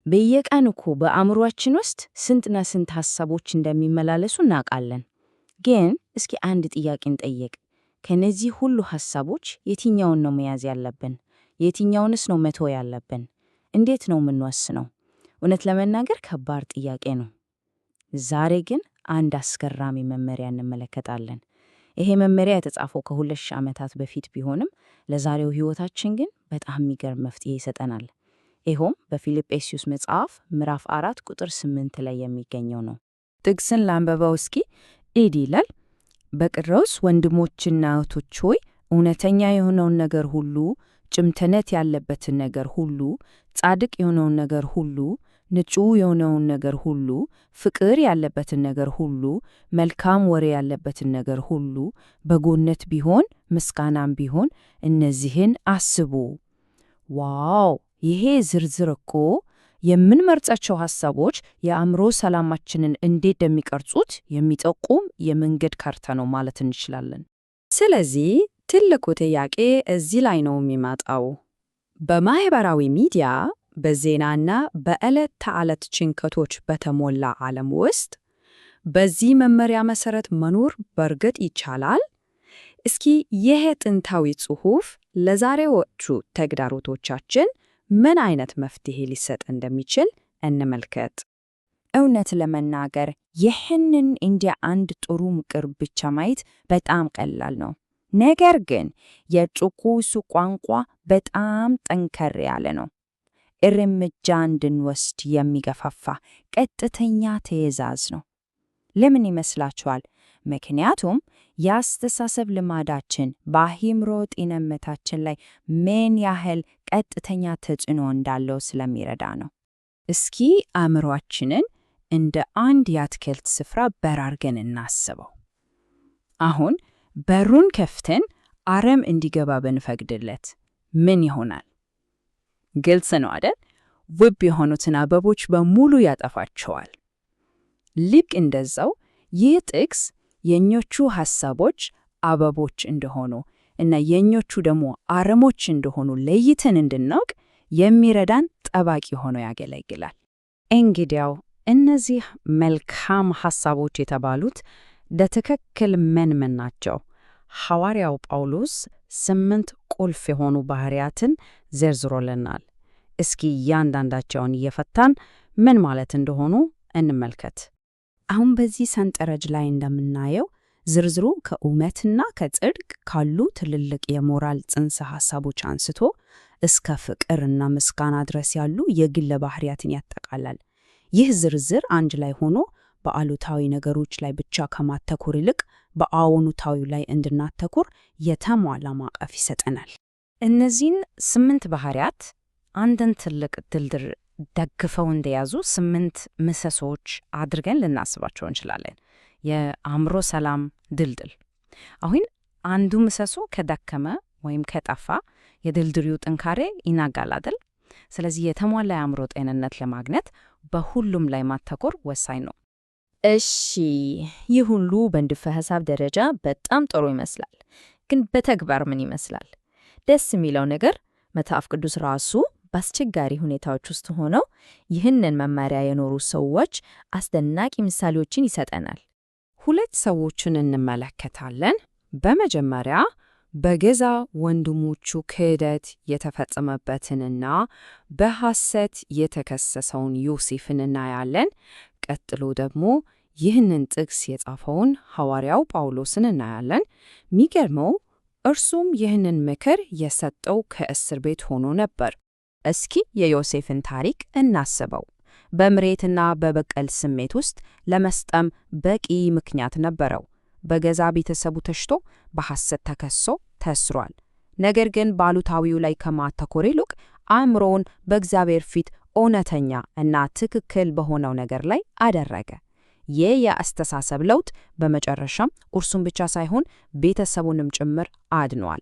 በየቀኑ እኮ በአእምሯችን ውስጥ ስንትና ስንት ሐሳቦች እንደሚመላለሱ እናውቃለን። ግን እስኪ አንድ ጥያቄ እንጠይቅ። ከነዚህ ሁሉ ሐሳቦች የትኛውን ነው መያዝ ያለብን? የትኛውንስ ነው መተው ያለብን? እንዴት ነው የምንወስነው? እውነት ለመናገር ከባድ ጥያቄ ነው። ዛሬ ግን አንድ አስገራሚ መመሪያ እንመለከታለን። ይሄ መመሪያ የተጻፈው ከ2000 ዓመታት በፊት ቢሆንም ለዛሬው ሕይወታችን ግን በጣም የሚገርም መፍትሄ ይሰጠናል። ይኸውም በፊልጵስዩስ መጽሐፍ ምዕራፍ 4 ቁጥር 8 ላይ የሚገኘው ነው። ጥቅስን ላንብበው እስኪ። እንዲህ ይላል፣ በቀረውስ ወንድሞችና እህቶች ሆይ እውነተኛ የሆነውን ነገር ሁሉ፣ ጭምትነት ያለበትን ነገር ሁሉ፣ ጻድቅ የሆነውን ነገር ሁሉ፣ ንጹሕ የሆነውን ነገር ሁሉ፣ ፍቅር ያለበትን ነገር ሁሉ፣ መልካም ወሬ ያለበትን ነገር ሁሉ፣ በጎነት ቢሆን ምስጋናም ቢሆን እነዚህን አስቡ። ዋው! ይሄ ዝርዝር እኮ የምንመርጫቸው ሐሳቦች የአእምሮ ሰላማችንን እንዴት እንደሚቀርጹት የሚጠቁም የመንገድ ካርታ ነው ማለት እንችላለን። ስለዚህ ትልቁ ጥያቄ እዚህ ላይ ነው የሚመጣው። በማህበራዊ ሚዲያ በዜናና በዕለት ተዕለት ጭንቀቶች በተሞላ ዓለም ውስጥ በዚህ መመሪያ መሰረት መኖር በእርግጥ ይቻላል? እስኪ ይሄ ጥንታዊ ጽሑፍ ለዛሬዎቹ ተግዳሮቶቻችን ምን አይነት መፍትሄ ሊሰጥ እንደሚችል እንመልከት። እውነት ለመናገር ይህንን እንደ አንድ ጥሩ ምክር ብቻ ማየት በጣም ቀላል ነው። ነገር ግን የጭቁሱ ቋንቋ በጣም ጠንከር ያለ ነው። እርምጃ እንድንወስድ የሚገፋፋ ቀጥተኛ ትዕዛዝ ነው። ለምን ይመስላችኋል? ምክንያቱም የአስተሳሰብ ልማዳችን በአእምሮ ጤንነታችን ላይ ምን ያህል ቀጥተኛ ተጽዕኖ እንዳለው ስለሚረዳ ነው። እስኪ አእምሮአችንን እንደ አንድ የአትክልት ስፍራ በር አድርገን እናስበው። አሁን በሩን ከፍተን አረም እንዲገባ ብንፈቅድለት ምን ይሆናል? ግልጽ ነው አይደል? ውብ የሆኑትን አበቦች በሙሉ ያጠፋቸዋል። ልክ እንደዛው ይህ ጥቅስ የኞቹ ሐሳቦች አበቦች እንደሆኑ እና የኞቹ ደግሞ አረሞች እንደሆኑ ለይተን እንድናውቅ የሚረዳን ጠባቂ ሆኖ ያገለግላል። እንግዲያው እነዚህ መልካም ሐሳቦች የተባሉት በትክክል ምን ናቸው? ሐዋርያው ጳውሎስ 8 ቁልፍ የሆኑ ባህሪያትን ዘርዝሮልናል። እስኪ እያንዳንዳቸውን እየፈታን ምን ማለት እንደሆኑ እንመልከት። አሁን በዚህ ሰንጠረዥ ላይ እንደምናየው ዝርዝሩ ከእውነትና ከጽድቅ ካሉ ትልልቅ የሞራል ጽንሰ ሐሳቦች አንስቶ እስከ ፍቅርና ምስጋና ድረስ ያሉ የግል ባህሪያትን ያጠቃላል። ይህ ዝርዝር አንድ ላይ ሆኖ በአሉታዊ ነገሮች ላይ ብቻ ከማተኮር ይልቅ በአዎንታዊው ላይ እንድናተኩር የተሟላ ማዕቀፍ ይሰጠናል። እነዚህን 8 ባህሪያት አንድን ትልቅ ድልድል ደግፈው እንደያዙ 8 ምሰሶች አድርገን ልናስባቸው እንችላለን። የአእምሮ ሰላም ድልድል። አሁን አንዱ ምሰሶ ከደከመ ወይም ከጠፋ የድልድሉ ጥንካሬ ይናጋል አይደል? ስለዚህ የተሟላ የአእምሮ ጤንነት ለማግኘት በሁሉም ላይ ማተኮር ወሳኝ ነው። እሺ፣ ይህ ሁሉ በንድፈ ሐሳብ ደረጃ በጣም ጥሩ ይመስላል። ግን በተግባር ምን ይመስላል? ደስ የሚለው ነገር መጽሐፍ ቅዱስ ራሱ በአስቸጋሪ ሁኔታዎች ውስጥ ሆነው ይህንን መመሪያ የኖሩ ሰዎች አስደናቂ ምሳሌዎችን ይሰጠናል። 2 ሰዎችን እንመለከታለን። በመጀመሪያ በገዛ ወንድሞቹ ክህደት የተፈጸመበትንና በሐሰት የተከሰሰውን ዮሴፍን እናያለን። ቀጥሎ ደግሞ ይህንን ጥቅስ የጻፈውን ሐዋርያው ጳውሎስን እናያለን። የሚገርመው እርሱም ይህንን ምክር የሰጠው ከእስር ቤት ሆኖ ነበር። እስኪ የዮሴፍን ታሪክ እናስበው። በምሬትና በበቀል ስሜት ውስጥ ለመስጠም በቂ ምክንያት ነበረው። በገዛ ቤተሰቡ ተሽቶ በሐሰት ተከሶ ተስሯል። ነገር ግን ባሉታዊው ላይ ከማተኮር ይልቅ አእምሮውን በእግዚአብሔር ፊት እውነተኛ እና ትክክል በሆነው ነገር ላይ አደረገ። ይህ የአስተሳሰብ ለውጥ በመጨረሻም እርሱን ብቻ ሳይሆን ቤተሰቡንም ጭምር አድኗል።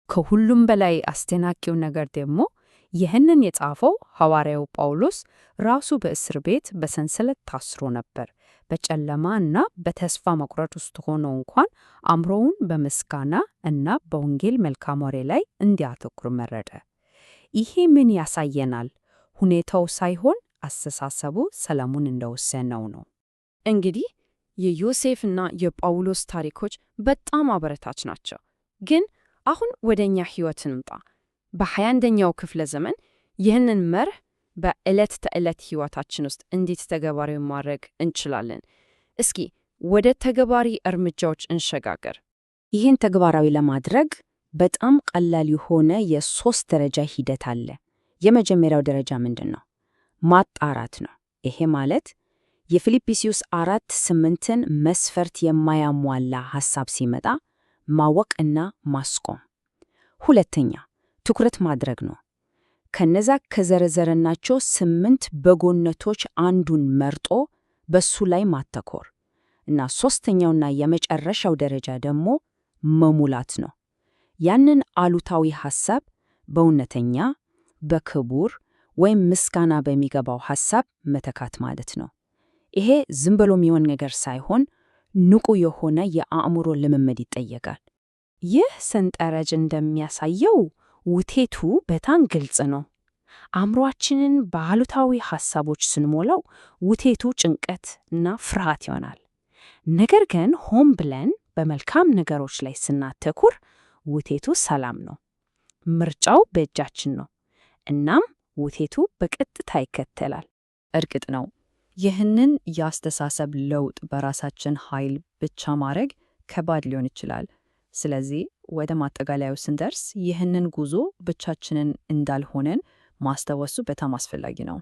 ከሁሉም በላይ አስደናቂው ነገር ደግሞ ይህንን የጻፈው ሐዋርያው ጳውሎስ ራሱ በእስር ቤት በሰንሰለት ታስሮ ነበር። በጨለማ እና በተስፋ መቁረጥ ውስጥ ሆኖ እንኳን አእምሮውን በምስጋና እና በወንጌል መልካም ወሬ ላይ እንዲያተኩር መረጠ። ይሄ ምን ያሳየናል? ሁኔታው ሳይሆን አስተሳሰቡ ሰላሙን እንደወሰነው ነው። እንግዲህ የዮሴፍና የጳውሎስ ታሪኮች በጣም አበረታች ናቸው። ግን አሁን ወደ እኛ ሕይወት እንምጣ። በ21ኛው ክፍለ ዘመን ይህንን መርህ በዕለት ተዕለት ሕይወታችን ውስጥ እንዴት ተግባራዊ ማድረግ እንችላለን? እስኪ ወደ ተግባሪ እርምጃዎች እንሸጋገር። ይህን ተግባራዊ ለማድረግ በጣም ቀላል የሆነ የ3 ደረጃ ሂደት አለ። የመጀመሪያው ደረጃ ምንድን ነው? ማጣራት ነው። ይሄ ማለት የፊልጵስዩስ 4:8ን መስፈርት የማያሟላ ሐሳብ ሲመጣ ማወቅና ማስቆም። ሁለተኛ ትኩረት ማድረግ ነው። ከነዛ ከዘረዘረናቸው 8 በጎነቶች አንዱን መርጦ በሱ ላይ ማተኮር እና ሶስተኛውና የመጨረሻው ደረጃ ደግሞ መሙላት ነው። ያንን አሉታዊ ሐሳብ በእውነተኛ፣ በክቡር ወይም ምስጋና በሚገባው ሐሳብ መተካት ማለት ነው። ይሄ ዝም ብሎ የሚሆን ነገር ሳይሆን ንቁ የሆነ የአእምሮ ልምምድ ይጠየቃል። ይህ ሰንጠረዥ እንደሚያሳየው ውጤቱ በጣም ግልጽ ነው። አእምሮአችንን በአሉታዊ ሐሳቦች ስንሞላው ውጤቱ ጭንቀት እና ፍርሃት ይሆናል። ነገር ግን ሆን ብለን በመልካም ነገሮች ላይ ስናተኩር ውጤቱ ሰላም ነው። ምርጫው በእጃችን ነው። እናም ውጤቱ በቀጥታ ይከተላል። እርግጥ ነው ይህንን የአስተሳሰብ ለውጥ በራሳችን ኃይል ብቻ ማድረግ ከባድ ሊሆን ይችላል። ስለዚህ ወደ ማጠቃለያው ስንደርስ ይህንን ጉዞ ብቻችንን እንዳልሆነን ማስታወሱ በጣም አስፈላጊ ነው።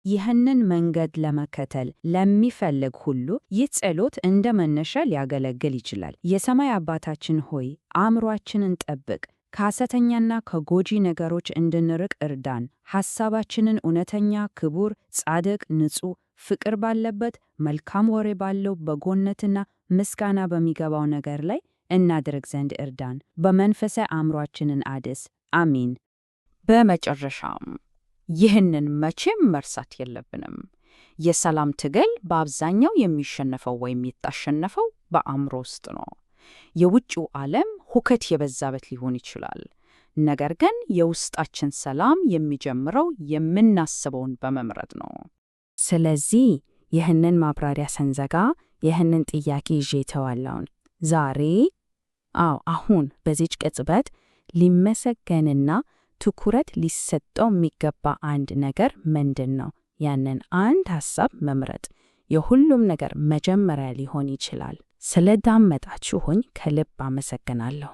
ይህንን መንገድ ለመከተል ለሚፈልግ ሁሉ ይህ ጸሎት እንደ መነሻ ሊያገለግል ይችላል። የሰማይ አባታችን ሆይ አእምሮአችንን ጠብቅ፣ ከሐሰተኛና ከጎጂ ነገሮች እንድንርቅ እርዳን። ሐሳባችንን እውነተኛ፣ ክቡር፣ ጻድቅ፣ ንጹሕ፣ ፍቅር ባለበት፣ መልካም ወሬ ባለው፣ በጎነትና ምስጋና በሚገባው ነገር ላይ እናድርግ ዘንድ እርዳን። በመንፈሳዊ አእምሮአችንን አድስ። አሚን። በመጨረሻም ይህንን መቼም መርሳት የለብንም። የሰላም ትግል በአብዛኛው የሚሸነፈው ወይም የሚታሸነፈው በአእምሮ ውስጥ ነው። የውጭው ዓለም ሁከት የበዛበት ሊሆን ይችላል። ነገር ግን የውስጣችን ሰላም የሚጀምረው የምናስበውን በመምረጥ ነው። ስለዚህ ይህንን ማብራሪያ ሰንዘጋ ይህንን ጥያቄ ይዤ ተዋለውን ዛሬ አሁን በዚች ቅጽበት ሊመሰገንና ትኩረት ሊሰጠው የሚገባ አንድ ነገር ምንድን ነው? ያንን አንድ ሐሳብ መምረጥ የሁሉም ነገር መጀመሪያ ሊሆን ይችላል። ስለዳመጣችሁኝ ከልብ አመሰግናለሁ።